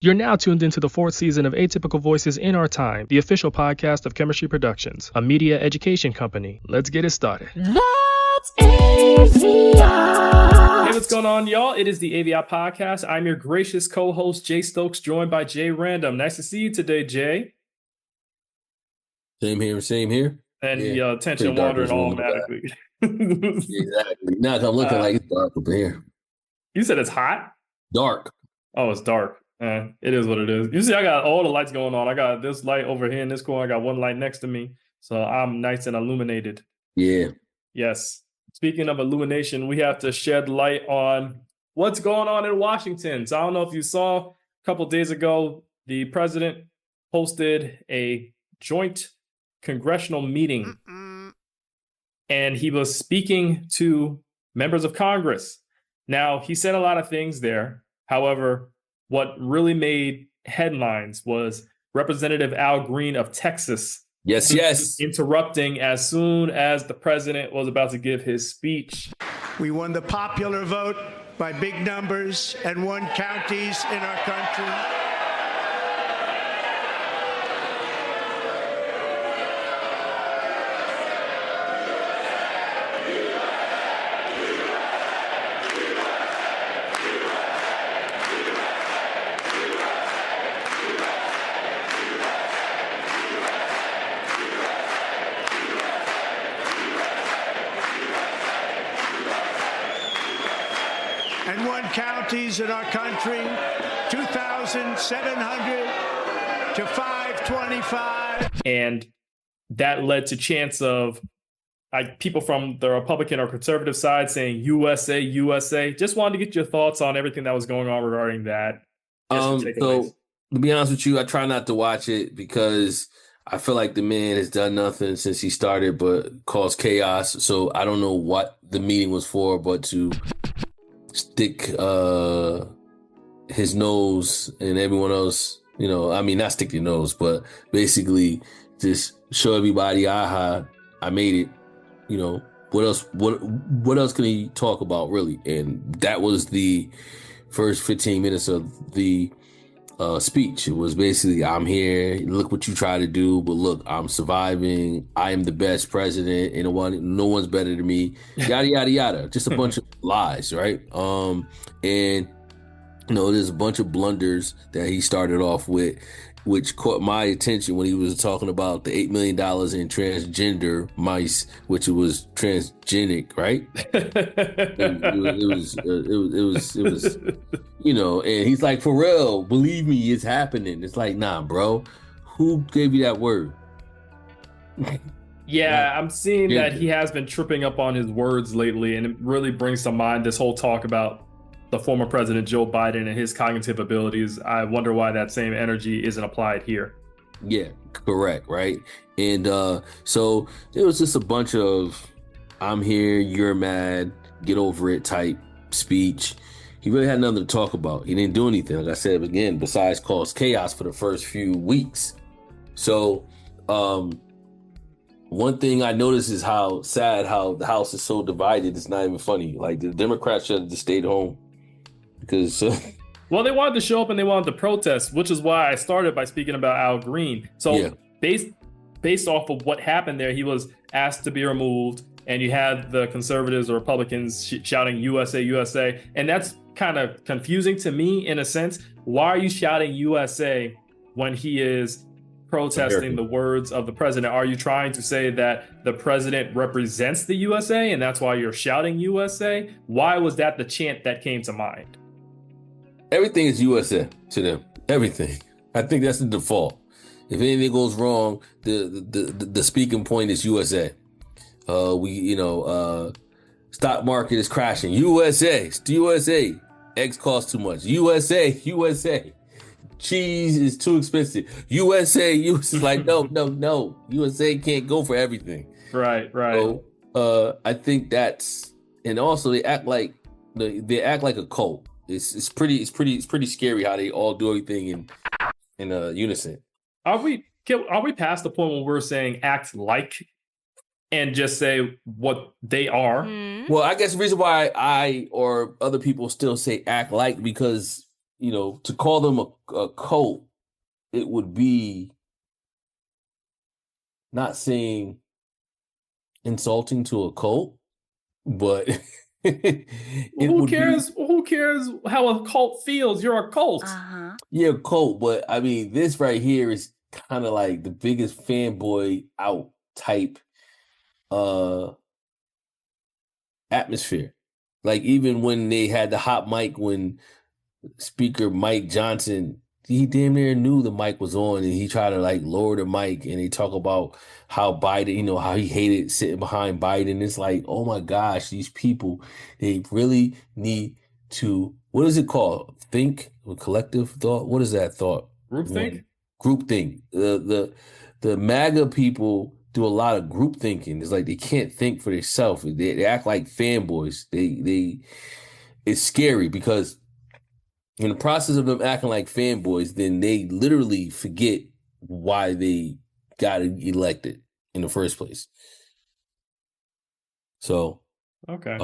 You're now tuned into the fourth season of Atypical Voices in Our Time, the official podcast of Chemistry Productions, a media education company. Let's get it started. That's AVIOT. Hey, what's going on, y'all? It is the AVIOT podcast. I'm your gracious co-host, Jay Stokes, joined by Jay Random. Nice to see you today, Jay. Same here. And the attention wandering automatically. Exactly. Now I'm looking like it's dark up here. You said it's hot? Dark. Oh, it's dark. It is what it is. You see, I got all the lights going on. I got this light over here in this corner. I got one light next to me. So I'm nice and illuminated. Yeah. Yes. Speaking of illumination, we have to shed light on what's going on in Washington. So I don't know if you saw a couple of days ago, the president hosted a joint congressional meeting. And he was speaking to members of Congress. Now, he said a lot of things there. However, what really made headlines was Representative Al Green of Texas. Yes. Interrupting as soon as the president was about to give his speech. We won the popular vote by big numbers and won counties in our country. And won counties in our country, 2,700 to 525. And that led to chants of people from the Republican or conservative side saying USA, USA. Just wanted to get your thoughts on everything that was going on regarding that. So to be honest with you, I try not to watch it because I feel like the man has done nothing since he started but caused chaos. So I don't know what the meeting was for, but to stick his nose and everyone else, not stick your nose, but basically just show everybody, I made it. What else can he talk about, really? And that was the first 15 minutes of the speech. It was basically, I'm here, look what you try to do, but look, I'm surviving, I am the best president, and no one's better than me, yada yada yada. Just a bunch of lies, right? And there's a bunch of blunders that he started off with, which caught my attention when he was talking about the $8 million in transgender mice, which was transgenic, right? it was, and he's like, for real, believe me, it's happening. It's like, nah, bro, who gave you that word? Yeah, I'm seeing that he has been tripping up on his words lately, and it really brings to mind this whole talk about the former president, Joe Biden, and his cognitive abilities. I wonder why that same energy isn't applied here. Yeah, correct, right? And so it was just a bunch of I'm here, you're mad, get over it type speech. He really had nothing to talk about. He didn't do anything, like I said again, besides cause chaos for the first few weeks. So one thing I noticed is how sad how the House is so divided. It's not even funny. Like, the Democrats should have just stayed home. Because well, they wanted to show up and they wanted to protest, which is why I started by speaking about Al Green. So based off of what happened there, he was asked to be removed, and you had the conservatives or Republicans shouting USA, USA. And that's kind of confusing to me in a sense. Why are you shouting USA when he is protesting the words of the president? Are you trying to say that the president represents the USA and that's why you're shouting USA? Why was that the chant that came to mind? Everything is USA to them. Everything. I think that's the default. If anything goes wrong, the speaking point is USA. Stock market is crashing. USA. It's the USA. Eggs cost too much. USA. Cheese is too expensive. USA. is like, no. USA can't go for everything. Right. So, I think that's, and also they act like a cult. It's pretty scary how they all do everything in unison. Are we past the point when we're saying act like and just say what they are? Well, I guess the reason why I or other people still say act like, because to call them a cult, it would be not saying insulting to a cult, but who cares? Who cares how a cult feels? You're a cult. Yeah, cult. But I mean, this right here is kind of like the biggest fanboy out type atmosphere. Like even when they had the hot mic, when Speaker Mike Johnson, he damn near knew the mic was on, and he tried to like lower the mic, and they talk about how Biden, how he hated sitting behind Biden. It's like, oh my gosh, these people, they really need to, what is it called? Think, or collective thought? What is that thought? Groupthink? Groupthink. The MAGA people do a lot of group thinking. It's like they can't think for themselves. They act like fanboys. It's scary because in the process of them acting like fanboys, then they literally forget why they got elected in the first place. So, okay.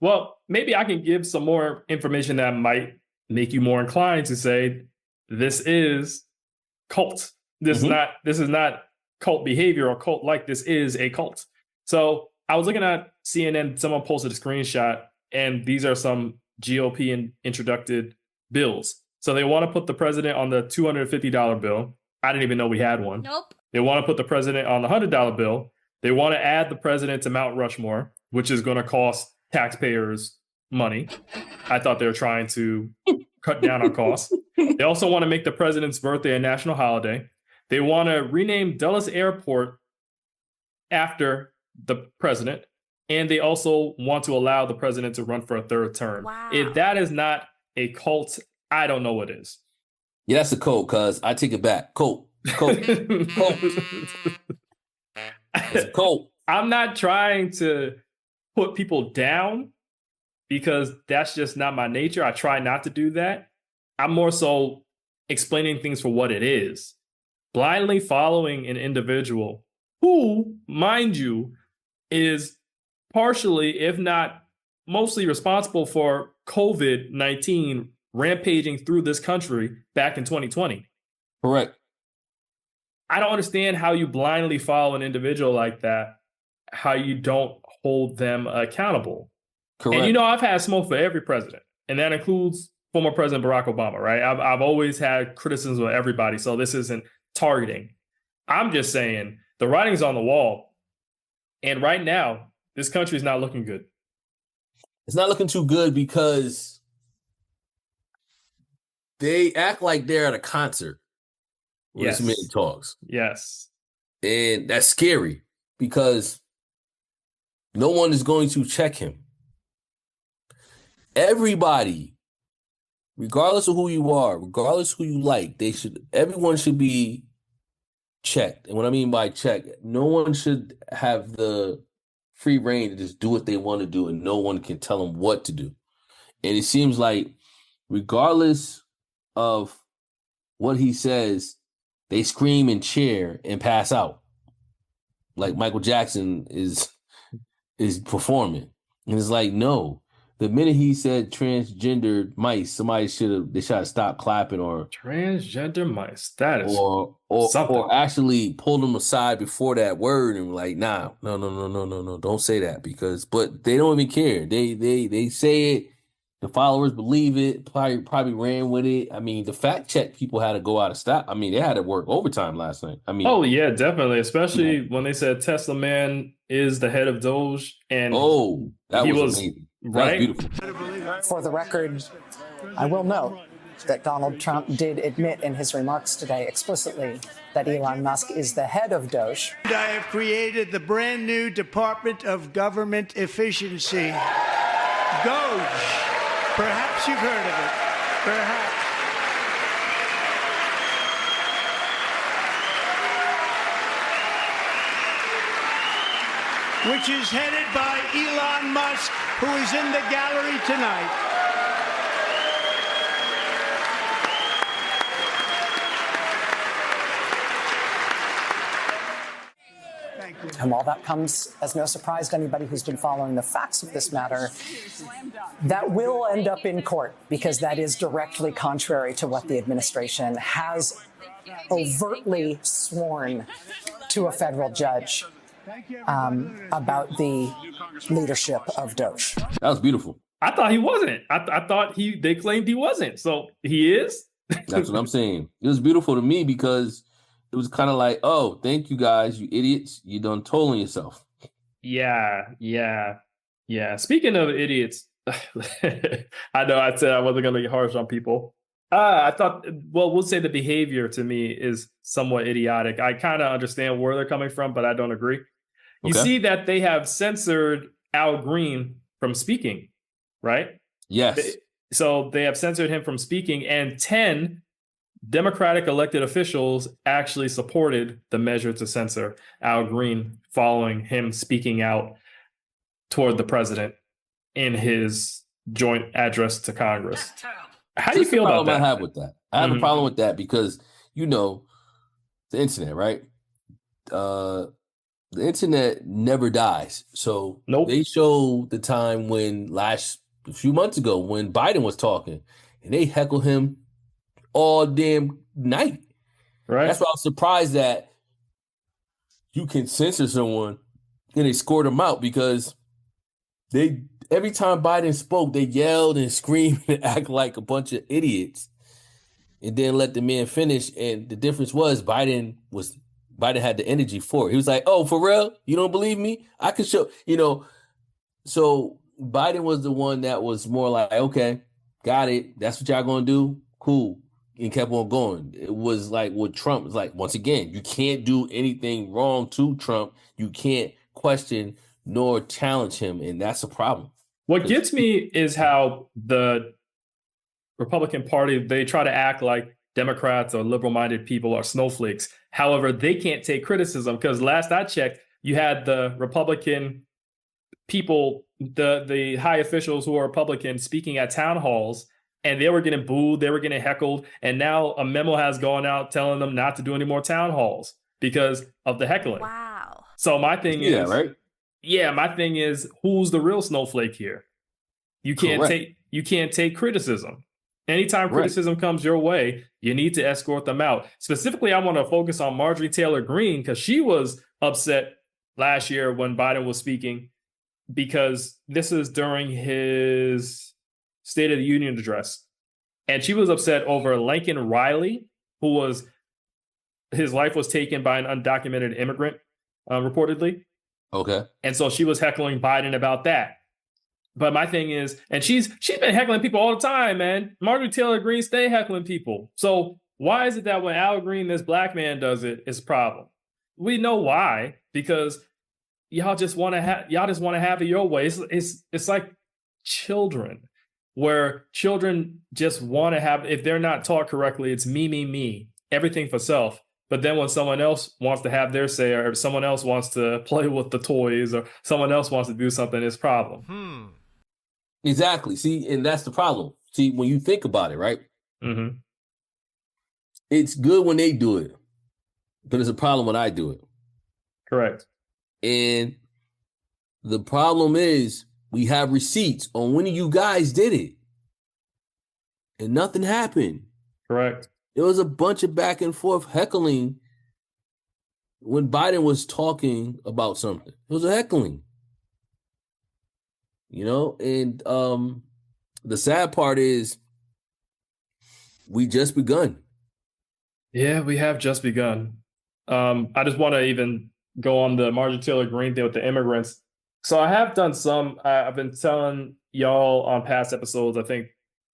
Well, maybe I can give some more information that might make you more inclined to say this is cult. This is not cult behavior or cult like. This is a cult. So I was looking at CNN. Someone posted a screenshot, and these are some GOP introduced bills. So they want to put the president on the $250 bill. I didn't even know we had one. Nope. They want to put the president on the $100 bill. They want to add the president to Mount Rushmore, which is going to cost taxpayers money. I thought they were trying to cut down on costs. They also want to make the president's birthday a national holiday. They want to rename Dulles Airport after the president. And they also want to allow the president to run for a third term. Wow. If that is not a cult, I don't know what is. Yeah, that's a cult, cuz I take it back. Cult. Cult. Cult. It's a cult. I'm not trying to put people down because that's just not my nature. I try not to do that. I'm more so explaining things for what it is. Blindly following an individual who, mind you, is partially, if not mostly responsible for COVID-19 rampaging through this country back in 2020. Correct. I don't understand how you blindly follow an individual like that, how you don't hold them accountable. Correct. And I've had smoke for every president, and that includes former President Barack Obama, right? I've always had criticisms of everybody, so this isn't targeting. I'm just saying the writing's on the wall, and right now, this country is not looking good. It's not looking too good because they act like they're at a concert when this man talks. Yes. And that's scary because no one is going to check him. Everybody, regardless of who you are, regardless of who you like, everyone should be checked. And what I mean by check, no one should have the free reign to just do what they want to do, and no one can tell them what to do. And it seems like regardless of what he says, they scream and cheer and pass out like Michael Jackson is performing. And it's like, no. The minute he said transgendered mice, they should have stopped clapping or transgender mice. That is or actually pulled them aside before that word and like, nah, no, don't say that but they don't even care. They say it. The followers believe it. Probably ran with it. I mean, the fact check people had to go out of stop. I mean, they had to work overtime last night. I mean, oh yeah, definitely. Especially when they said Tesla Man is the head of Doge, and that was amazing. Right. Beautiful. For the record, I will note that Donald Trump did admit in his remarks today explicitly that Elon Musk is the head of Doge. I have created the brand new Department of Government Efficiency, Doge. Perhaps you've heard of it. Perhaps. Which is headed by Elon Musk, who is in the gallery tonight. And while that comes as no surprise to anybody who's been following the facts of this matter, that will end up in court because that is directly contrary to what the administration has overtly sworn to a federal judge about the leadership of Doge. That was beautiful. I thought he wasn't. I thought they claimed he wasn't. So he is? That's what I'm saying. It was beautiful to me because it was kind of like, oh, thank you guys, you idiots. You done told on yourself. Yeah. Speaking of idiots, I know I said I wasn't going to get harsh on people. I thought, well, we'll say the behavior to me is somewhat idiotic. I kind of understand where they're coming from, but I don't agree. You see that they have censored Al Green from speaking, right? Yes. So they have censored him from speaking, and 10 Democratic elected officials actually supported the measure to censor Al Green following him speaking out toward the president in his joint address to Congress. How do you feel about that? I have with that. I have a problem with that because, the internet, right? The internet never dies. So They showed the time a few months ago when Biden was talking and they heckled him all damn night. Right. That's why I was surprised that you can censor someone and they scored them out because every time Biden spoke, they yelled and screamed and act like a bunch of idiots and then let the man finish. And the difference was Biden had the energy for it. He was like, oh, for real? You don't believe me? I can show, So Biden was the one that was more like, okay, got it. That's what y'all going to do? Cool. And kept on going. It was like with Trump, it's like, once again, you can't do anything wrong to Trump. You can't question nor challenge him. And that's a problem. What gets me is how the Republican Party, they try to act like Democrats or liberal-minded people are snowflakes. However, they can't take criticism because last I checked, you had the Republican people, the high officials who are Republican speaking at town halls, and they were getting booed, they were getting heckled, and now a memo has gone out telling them not to do any more town halls because of the heckling. Wow. So my thing my thing is, who's the real snowflake here? You can't take criticism. Anytime criticism comes your way, you need to escort them out. Specifically, I want to focus on Marjorie Taylor Greene because she was upset last year when Biden was speaking because this is during his State of the Union address. And she was upset over Lincoln Riley, his life was taken by an undocumented immigrant, reportedly. Okay. And so she was heckling Biden about that. But my thing is, and she's been heckling people all the time, man. Marjorie Taylor Greene stay heckling people. So why is it that when Al Green, this black man, does it, it's a problem? We know why, because y'all just want to have it your way. It's like children, where children just want to have, if they're not taught correctly, it's me, everything for self. But then when someone else wants to have their say, or someone else wants to play with the toys, or someone else wants to do something, it's a problem. Exactly. See, and that's the problem. See, when you think about it, right? Mm-hmm. It's good when they do it, but it's a problem when I do it. Correct. And the problem is we have receipts on when you guys did it, and nothing happened. Correct. There was a bunch of back and forth heckling when Biden was talking about something. It was a heckling. And the sad part is we just begun. Yeah, we have just begun. I just want to even go on the Marjorie Taylor Greene thing with the immigrants. So I have done I've been telling y'all on past episodes, I think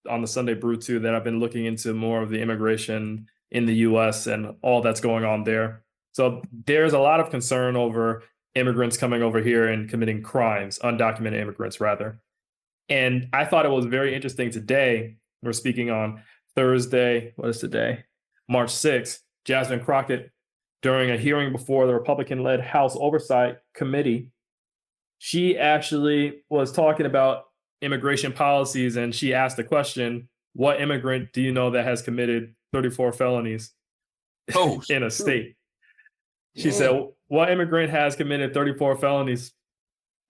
on the Sunday Brew too, that I've been looking into more of the immigration in the U.S. and all that's going on there. So there's a lot of concern over immigrants coming over here and committing crimes, undocumented immigrants rather. And I thought it was very interesting today. We're speaking on Thursday. What is today? March 6th. Jasmine Crockett, during a hearing before the Republican-led House Oversight Committee, she actually was talking about immigration policies, and she asked the question, what immigrant do you know that has committed 34 felonies in a state? She said, what immigrant has committed 34 felonies?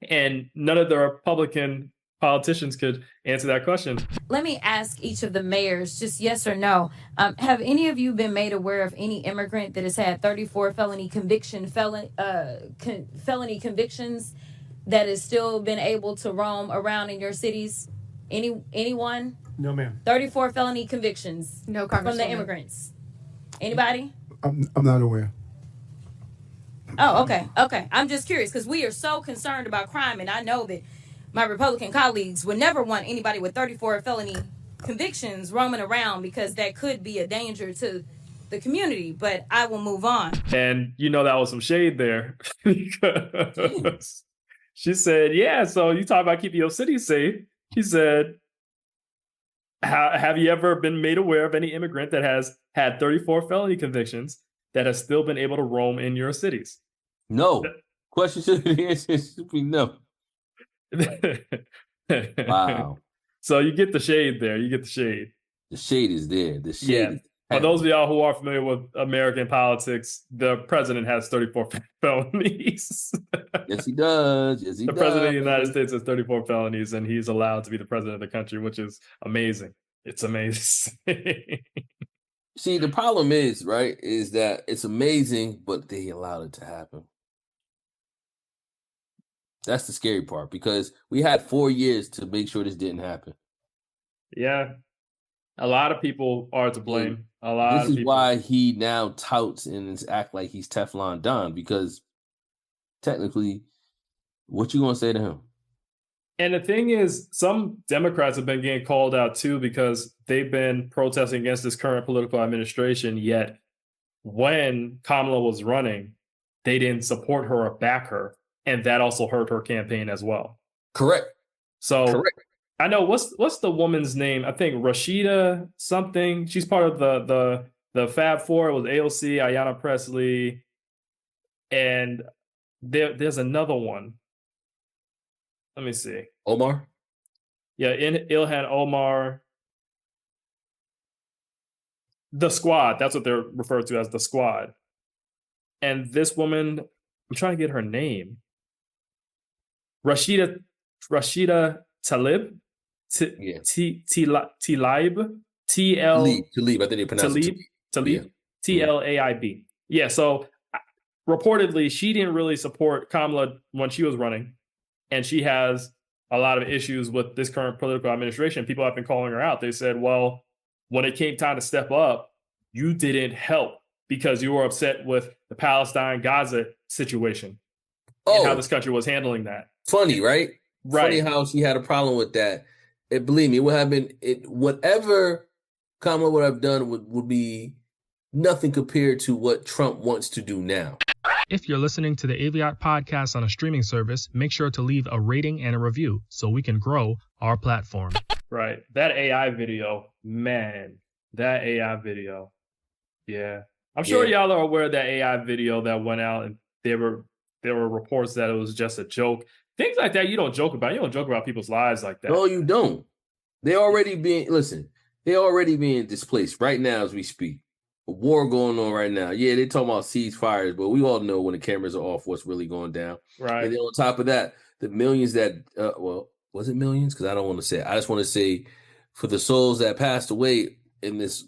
And none of the Republican politicians could answer that question. Let me ask each of the mayors, just yes or no. Have any of you been made aware of any immigrant that has had 34 felony convictions that has still been able to roam around in your cities? Anyone? No, ma'am. 34 felony convictions. No, from the Congresswoman. immigrants. Anybody? I'm not aware. Oh, okay. I'm just curious because we are so concerned about crime, and I know that my Republican colleagues would never want anybody with 34 felony convictions roaming around because that could be a danger to the community. But I will move on. And that was some shade there. Because she said, yeah, so you talk about keeping your city safe. She said, have you ever been made aware of any immigrant that has had 34 felony convictions that has still been able to roam in your cities? No. Question should be no. Wow. So you get the shade there. You get the shade. The shade is there. The shade. Yeah. Is For those of y'all who are familiar with American politics, the president has 34 felonies. Yes, he does. Yes, he The does. president of the United States has 34 felonies, and he's allowed to be the president of the country, which is amazing. It's amazing. See, the problem is, right, is that it's amazing, but they allowed it to happen. That's the scary part, because we had 4 years to make sure this didn't happen. Yeah. A lot of people are to blame. A lot This of is people. why he now touts and act like he's Teflon Don, because technically, what you gonna say to him? And the thing is, some Democrats have been getting called out too because they've been protesting against this current political administration. Yet when Kamala was running, they didn't support her or back her. And that also hurt her campaign as well. Correct. So Correct. I know what's the woman's name? I think Rashida something. She's part of the Fab Four. It was AOC, Ayanna Pressley, and there's another one. Let me see. Omar? Yeah, Ilhan Omar. The Squad. That's what they're referred to as the Squad. And this woman, I'm trying to get her name. Rashida Tlaib. Tlaib. Tlaib. I think they pronounce it Tlaib. Tlaib. Yeah, so reportedly, she didn't really support Kamala when she was running. And she has a lot of issues with this current political administration. People have been calling her out. They said, well, when it came time to step up, you didn't help because you were upset with the Palestine-Gaza situation and how this country was handling that. Funny, right? Right. Funny how she had a problem with that. And believe me, it would have been whatever Kamala would have done would be nothing compared to what Trump wants to do now. If you're listening to the AVIOT podcast on a streaming service, make sure to leave a rating and a review so we can grow our platform. Right. That AI video, man, that AI video. Yeah. I'm sure y'all are aware of that AI video that went out, and there were reports that it was just a joke. Things like that you don't joke about. You don't joke about people's lives like that. No, you don't. They're already being displaced right now as we speak. A war going on right now. Yeah, they're talking about ceasefires, but we all know when the cameras are off what's really going down. Right. And then on top of that, the millions that, was it millions? Because I don't want to say it. I just want to say for the souls that passed away in this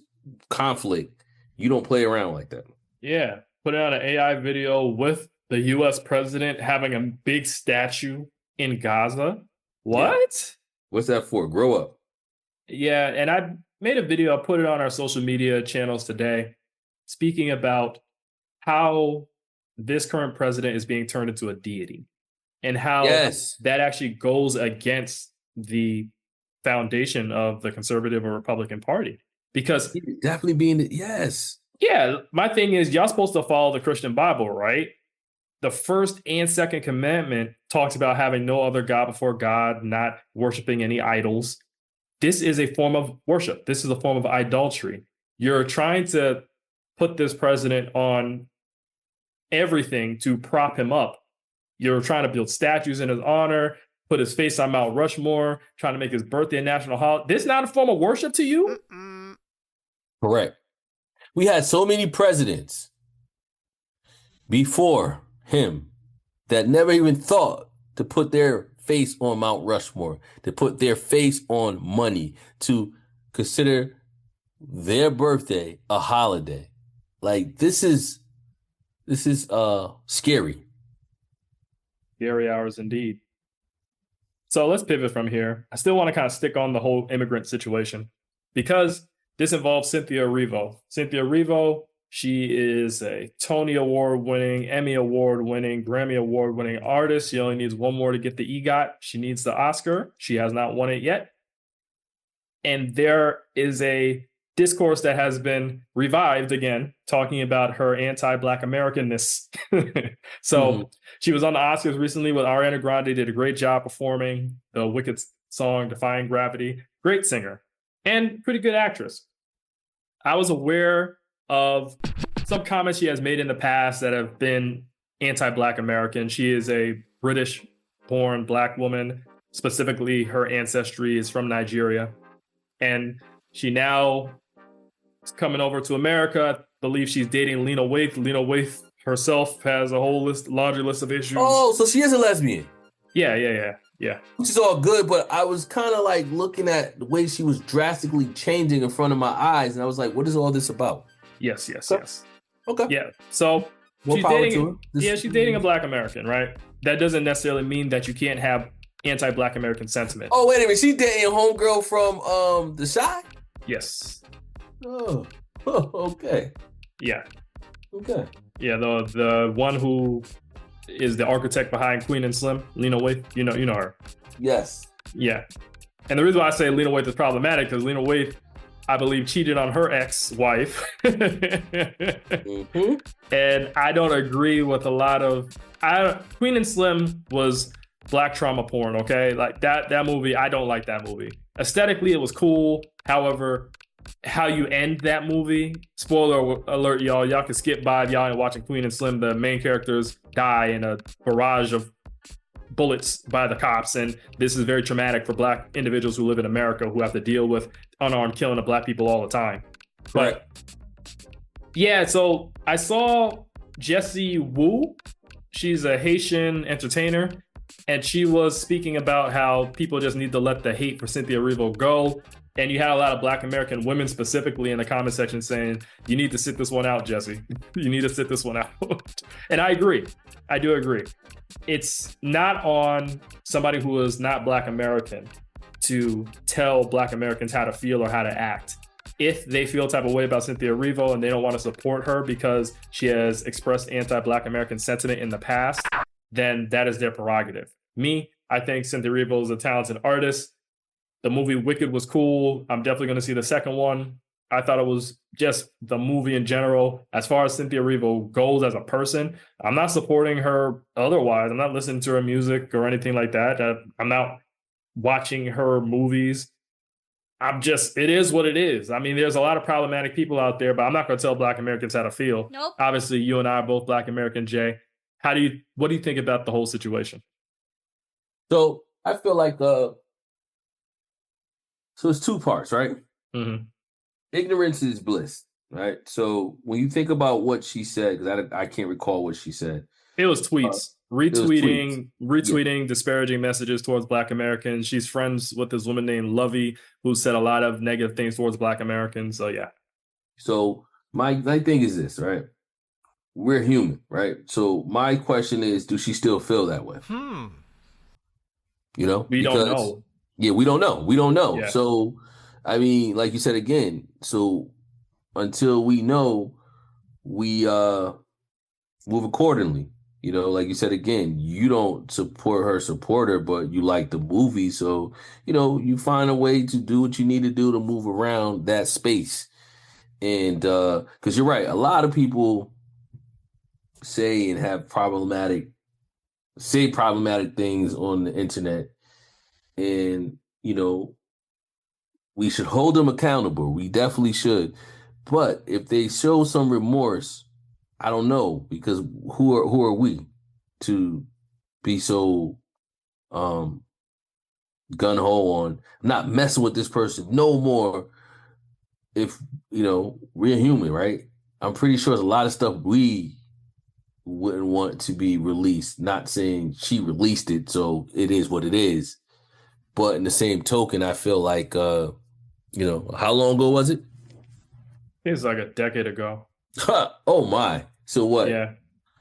conflict, you don't play around like that. Yeah. Putting out an AI video with the U.S. president having a big statue in Gaza. What? Yeah. What's that for? Grow up. Yeah, and I made a video. I put it on our social media channels today, speaking about how this current president is being turned into a deity and how that actually goes against the foundation of the conservative or Republican Party. Because definitely being, yeah, my thing is y'all supposed to follow the Christian Bible, right? The first and second commandment talks about having no other God before God, not worshiping any idols. This is a form of worship. This is a form of idolatry. You're trying to put this president on everything to prop him up. You're trying to build statues in his honor, put his face on Mount Rushmore, trying to make his birthday a national holiday. This is not a form of worship to you? Correct. We had so many presidents before him that never even thought to put their face on Mount Rushmore, to put their face on money, to consider their birthday a holiday. Like, this is scary. Scary hours indeed. So let's pivot from here. I still want to kind of stick on the whole immigrant situation because this involves Cynthia Erivo. Cynthia Erivo, she is a Tony Award winning, Emmy Award winning, Grammy Award winning artist. She only needs one more to get the EGOT. She needs the Oscar. She has not won it yet. And there is a discourse that has been revived again, talking about her anti-Black Americanness. So she was on the Oscars recently with Ariana Grande, did a great job performing the Wicked song, Defying Gravity. Great singer and pretty good actress. I was aware of some comments she has made in the past that have been anti-Black American. She is a British-born Black woman. Specifically, her ancestry is from Nigeria. And she now is coming over to America. I believe she's dating Lena Waithe. Lena Waithe herself has a whole laundry list of issues. Oh, so she is a lesbian. Yeah. Which is all good, but I was kind of like looking at the way she was drastically changing in front of my eyes, and I was like, what is all this about? Yes. Okay. Yeah. So More she's power dating, to her. she's dating a Black American, right? That doesn't necessarily mean that you can't have anti-Black American sentiment. Oh, wait a minute. She dating homegirl from The Shy? Yes. Oh, okay. Yeah. Okay. Yeah, the one who is the architect behind Queen and Slim, Lena Waithe. You know her. Yes. Yeah. And the reason why I say Lena Waithe is problematic because Lena Waithe, I believe, cheated on her ex-wife. And I don't agree with a lot of... Queen and Slim was Black trauma porn, okay? Like that movie, I don't like that movie. Aesthetically, it was cool. However, how you end that movie, spoiler alert, y'all can skip by if y'all ain't watching Queen and Slim. The main characters die in a barrage of bullets by the cops, and this is very traumatic for Black individuals who live in America who have to deal with unarmed killing of Black people all the time. But yeah, so I saw Jessie Wu. She's a Haitian entertainer, and she was speaking about how people just need to let the hate for Cynthia Erivo go. And you had a lot of Black American women specifically in the comment section saying, you need to sit this one out, Jessie. You need to sit this one out. And I agree. I do agree. It's not on somebody who is not Black American to tell Black Americans how to feel or how to act. If they feel type of way about Cynthia Erivo and they don't want to support her because she has expressed anti-Black American sentiment in the past, then that is their prerogative. Me, I think Cynthia Erivo is a talented artist. The movie Wicked was cool. I'm definitely going to see the second one. I thought it was just the movie in general. As far as Cynthia Erivo goes as a person, I'm not supporting her otherwise. I'm not listening to her music or anything like that. I'm not watching her movies. It is what it is. I mean, there's a lot of problematic people out there, but I'm not going to tell Black Americans how to feel. Nope. Obviously, you and I are both Black American, Jay. What do you think about the whole situation? So I feel like, so it's two parts, right? Mm-hmm. Ignorance is bliss, right? So when you think about what she said, because I can't recall what she said. It was tweets. Retweeting disparaging messages towards Black Americans. She's friends with this woman named Lovey who said a lot of negative things towards Black Americans. So yeah. So my thing is this, right? We're human, right? So my question is, do she still feel that way? You know? We don't know. Yeah, we don't know. We don't know. Yeah. So, I mean, like you said again, so until we know, we move accordingly. You know, like you said again, you don't support her, but you like the movie. So, you know, you find a way to do what you need to do to move around that space. And because you're right, a lot of people say and have problematic things on the internet. And, you know, we should hold them accountable. We definitely should. But if they show some remorse, I don't know, because who are we to be so gun ho on not messing with this person no more? If, you know, we're human, right? I'm pretty sure there's a lot of stuff we wouldn't want to be released. Not saying she released it, so it is what it is. But in the same token, I feel like, how long ago was it? It was like a decade ago. Oh my! So what? Yeah.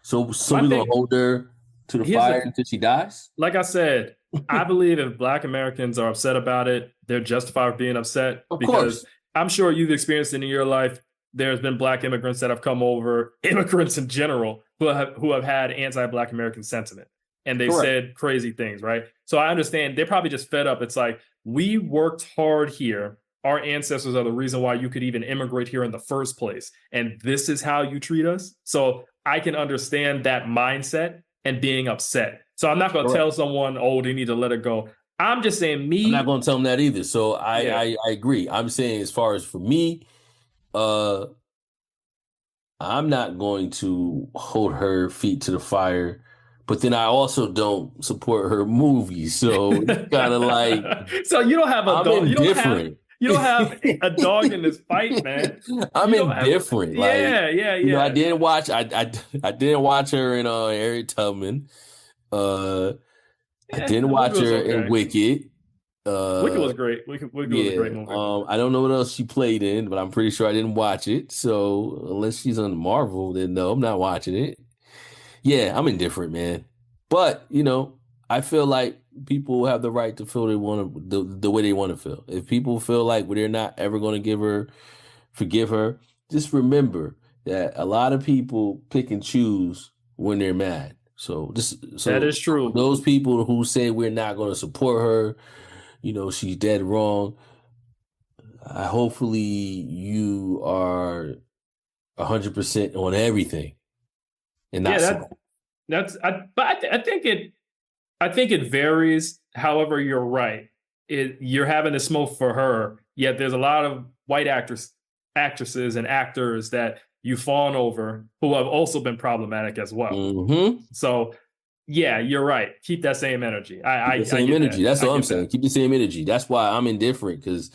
So we're gonna hold her to the fire until she dies? Like I said, I believe if Black Americans are upset about it, they're justified for being upset. Of because course. I'm sure you've experienced it in your life. There's been Black immigrants that have come over, immigrants in general, who have had anti-Black American sentiment. And they've said crazy things, right? So I understand they're probably just fed up. It's like, we worked hard here. Our ancestors are the reason why you could even immigrate here in the first place. And this is how you treat us. So I can understand that mindset and being upset. So I'm not going to tell someone, oh, they need to let it go. I'm just saying I'm not going to tell them that either. So I agree. I'm saying as far as for me, I'm not going to hold her feet to the fire, but then I also don't support her movies. So it's kind of like, so you don't have a dog. You don't have a dog in this fight, man. I'm indifferent. Yeah. I didn't watch. I didn't watch her in Harriet Tubman. I didn't watch her in Wicked. Wicked was great. Wicked was a great movie. I don't know what else she played in, but I'm pretty sure I didn't watch it. So unless she's on Marvel, then no, I'm not watching it. Yeah, I'm indifferent, man. But I feel like people have the right to feel the way they want to feel. If people feel like they're not ever going to forgive her, just remember that a lot of people pick and choose when they're mad. So that is true. Those people who say we're not going to support her, she's dead wrong. Hopefully you are 100% on everything. And I think it varies. However, you're right. You're having to smoke for her. Yet there's a lot of white actresses and actors that you've fallen over who have also been problematic as well. Mm-hmm. So, yeah, you're right. Keep that same energy. Keep the same energy. That's all I'm saying. Keep the same energy. That's why I'm indifferent because,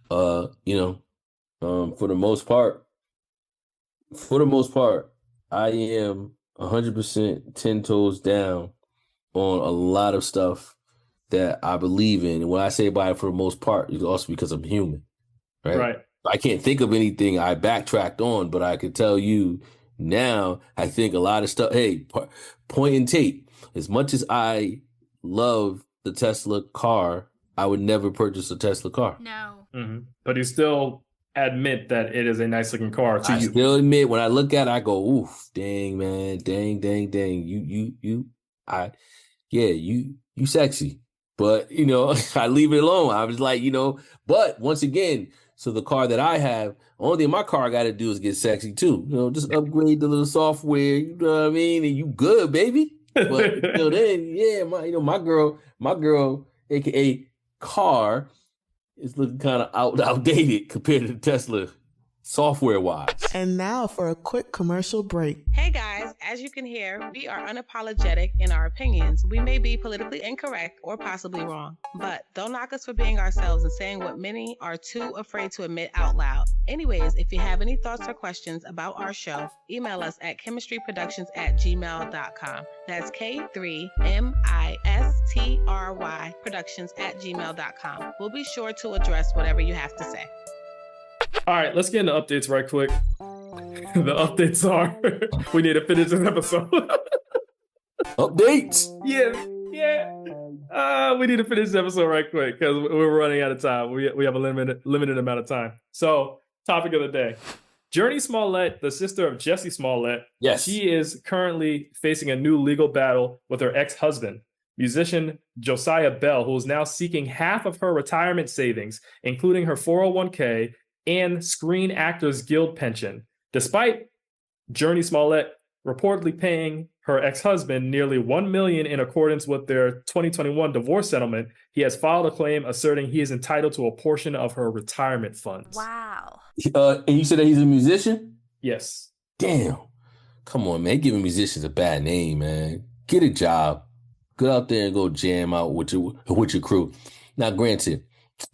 for the most part, I am 100% 10 toes down on a lot of stuff that I believe in. And when I say by it for the most part, it's also because I'm human, right? Right. I can't think of anything I backtracked on, but I could tell you now, I think a lot of stuff, point and take. As much as I love the Tesla car, I would never purchase a Tesla car. No. Mm-hmm. But you still admit that it is a nice looking car to you. I still admit when I look at it, I go, oof, dang, man, dang. You sexy. But, I leave it alone. I was like, but once again, so the car that I have, only thing my car got to do is get sexy too. Just upgrade the little software, you know what I mean? And you good, baby. But then, my girl, aka car, is looking kind of outdated compared to the Tesla software-wise. And now for a quick commercial break. Hey guys, as you can hear, we are unapologetic in our opinions. We may be politically incorrect or possibly wrong, but don't knock us for being ourselves and saying what many are too afraid to admit out loud. Anyways, if you have any thoughts or questions about our show, email us at chemistryproductions@gmail.com. That's K3MISTRY productions@gmail.com. We'll be sure to address whatever you have to say. All right, let's get into updates right quick. The updates are we need to finish this episode. Updates? Yeah. We need to finish this episode right quick because we're running out of time. We have a limited amount of time. So, topic of the day. Jurnee Smollett, the sister of Jesse Smollett, yes, she is currently facing a new legal battle with her ex-husband, musician Josiah Bell, who is now seeking half of her retirement savings, including her 401k and Screen Actors Guild pension, despite Jurnee Smollett reportedly paying her ex-husband nearly $1 million in accordance with their 2021 divorce settlement. He has filed a claim asserting he is entitled to a portion of her retirement funds. Wow. And you said that he's a musician? Yes. Damn. Come on, man. Giving musicians a bad name, man. Get a job. Go out there and go jam out with your crew. Now, granted,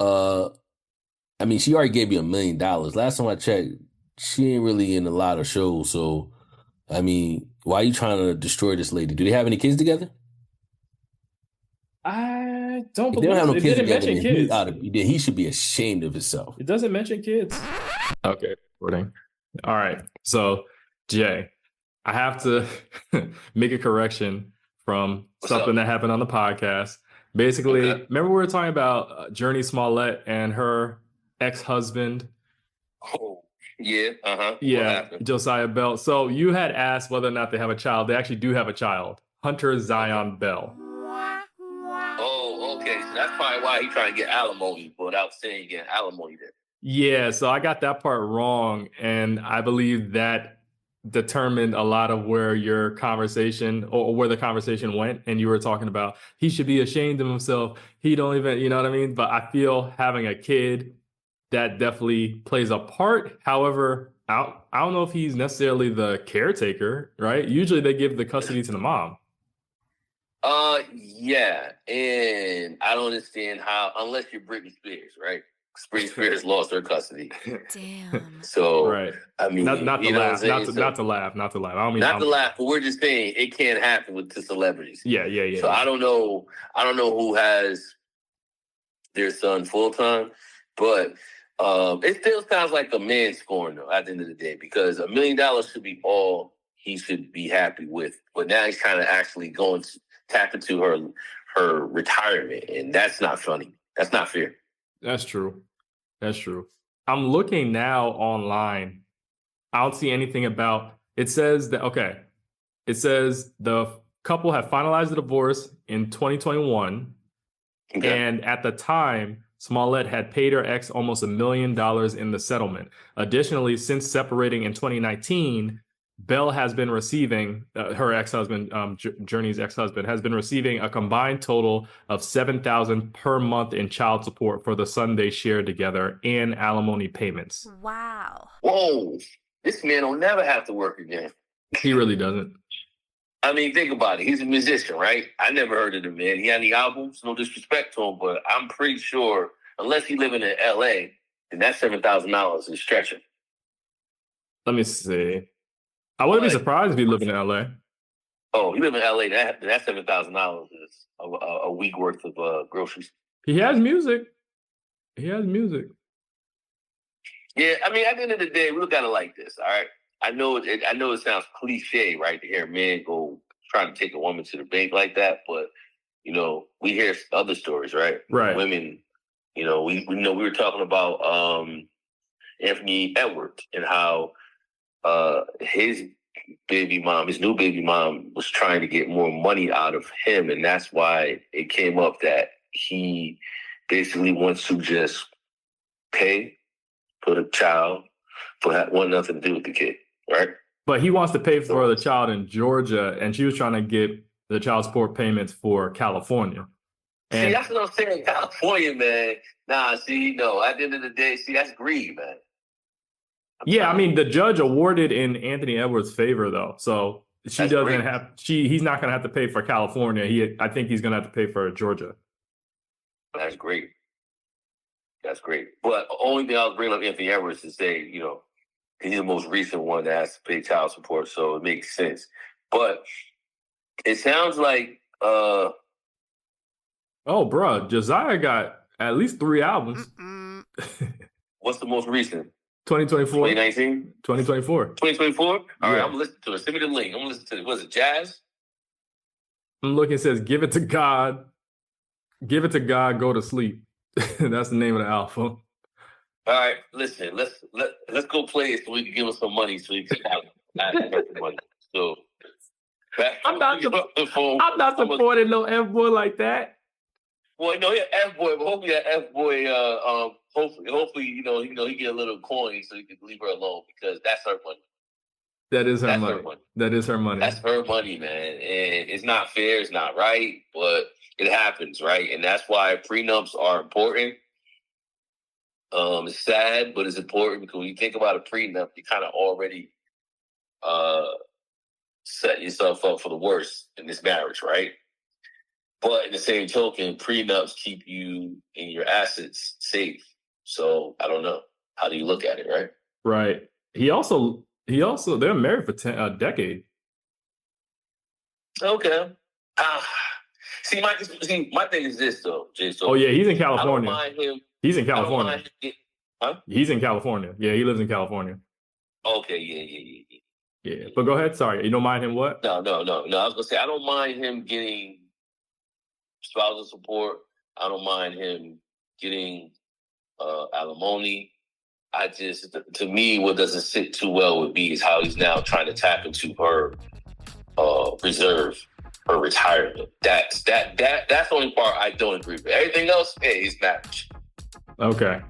she already gave you $1 million. Last time I checked, she ain't really in a lot of shows, so I mean, why are you trying to destroy this lady? Do they have any kids together? I don't If they don't believe have so. no It kids didn't together, mention then kids. he should be ashamed of himself. It doesn't mention kids. Okay, recording. All right. So, Jay, I have to make a correction from something that happened on the podcast. Basically, remember we were talking about Jurnee Smollett and her ex-husband? Oh, yeah. Yeah, Josiah Bell. So you had asked whether or not they have a child. They actually do have a child, Hunter Zion Bell. Oh, okay. So that's probably why he's trying to get alimony without saying get alimony there. Yeah, so I got that part wrong, and I believe that determined a lot of where your conversation or where the conversation went. And you were talking about he should be ashamed of himself. He don't even, you know what I mean? But I feel having a kid, that definitely plays a part. However, I don't know if he's necessarily the caretaker, right? Usually they give the custody to the mom. Yeah, and I don't understand how, unless you're Britney Spears, right? Britney Spears lost her custody. Damn. So, right. I mean, not to laugh, not to laugh. I don't mean not to laugh, but we're just saying it can't happen with the celebrities. Yeah. So I don't know who has their son full time, but it still sounds like a man scoring though at the end of the day, because $1 million should be all he should be happy with. But now he's kind of actually going to tap into her retirement, and that's not funny. That's not fair. That's true. I'm looking now online. I don't see anything about it. Says that it says the couple have finalized the divorce in 2021, and at the time, Smollett had paid her ex almost $1 million in the settlement. Additionally, since separating in 2019, Bell has been receiving, her ex-husband, Jurnee's ex-husband, has been receiving a combined total of $7,000 per month in child support for the son they shared together and alimony payments. Wow. Whoa, this man will never have to work again. He really doesn't. I mean, think about it. He's a musician, right? I never heard of the man. He had any albums? No disrespect to him, but I'm pretty sure, unless he's living in L.A., then that $7,000 is stretching. Let me see. I wouldn't be surprised if he lived in L.A. Oh, you live in L.A., that $7,000 is a week worth of groceries. He has music. Yeah, I mean, at the end of the day, we look at it like this, all right? I know it sounds cliche, right, to hear a man go trying to take a woman to the bank like that, but, you know, we hear other stories, right? Right. Women, you know, we were talking about Anthony Edwards and how his new baby mom was trying to get more money out of him, and that's why it came up that he basically wants to just pay for the child but want nothing to do with the kid, right? But he wants to pay for the child in Georgia, and she was trying to get the child support payments for California. See, that's what I'm saying. California, man. Nah, see, no. At the end of the day, see, that's greed, man. Yeah, I mean, the judge awarded in Anthony Edwards' favor, though. So he's not going to have to pay for California. I think he's going to have to pay for Georgia. That's great. But the only thing I'll bring up Anthony Edwards to say, you know, he's the most recent one that has to pay child support, so it makes sense. But it sounds like Josiah got at least 3 albums. What's the most recent? 2024. 2019? 2024. 2024? All right, I'm listening to it. Send me the link. I'm listening to it. Was it Jazz? I'm looking, it says, Give It to God. Give It to God, Go to Sleep. That's the name of the album. All right, listen, let's go play it so we can give him some money so he can have money. So I'm not supporting no F-boy like that. Well, no, yeah, F-boy, but hopefully that F-boy, hopefully, you know, he get a little coin so he can leave her alone, because that's her money. That is her money. That is her money. That's her money, man. And it's not fair, it's not right, but it happens, right? And that's why prenups are important. It's sad, but it's important, because when you think about a prenup, you kind of already set yourself up for the worst in this marriage, right? But in the same token, prenups keep you and your assets safe. So I don't know. How do you look at it, right? Right. He also they're married for a decade. Okay. See, my thing is this though, Jay. So, he's in California. I don't mind him. He's in California. I don't mind him huh? He's in California. Yeah, he lives in California. Okay, yeah. But go ahead. Sorry, you don't mind him what? No. I was gonna say I don't mind him getting spousal support. I don't mind him getting alimony. I just, to me, what doesn't sit too well with me is how he's now trying to tap into her reserve, her retirement. That's the only part I don't agree with. Everything else, hey, he's marriage. Okay.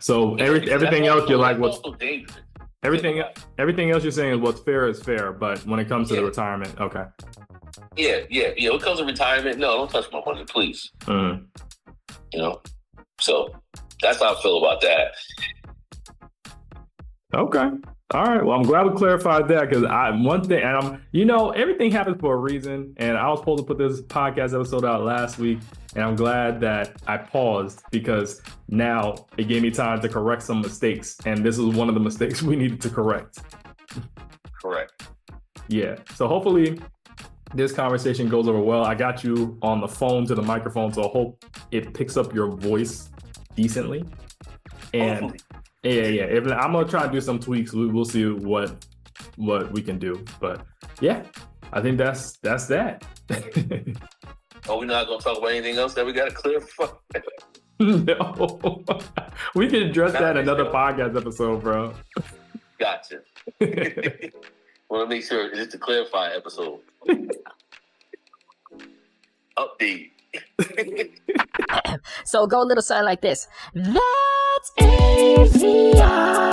So everything else you're like, what's dangerous? Everything else you're saying is what's fair is fair, but when it comes to the retirement, okay. Yeah. When it comes to retirement, no, don't touch my money, please. Mm-hmm. You know, so that's how I feel about that. Okay. All right. Well, I'm glad we clarified that because everything happens for a reason. And I was supposed to put this podcast episode out last week, and I'm glad that I paused because now it gave me time to correct some mistakes. And this is one of the mistakes we needed to correct. Correct. Yeah. So hopefully this conversation goes over well. I got you on the phone to the microphone, so I hope it picks up your voice decently. And hopefully. Yeah. I'm gonna try to do some tweaks. We'll see what we can do. But yeah, I think that's that. Oh, we're not gonna talk about anything else that we gotta clarify. No, we can address that in another podcast episode, bro. Gotcha. Want to make sure it's a clarify episode. Update. So go a little something like this. That's AVIOT.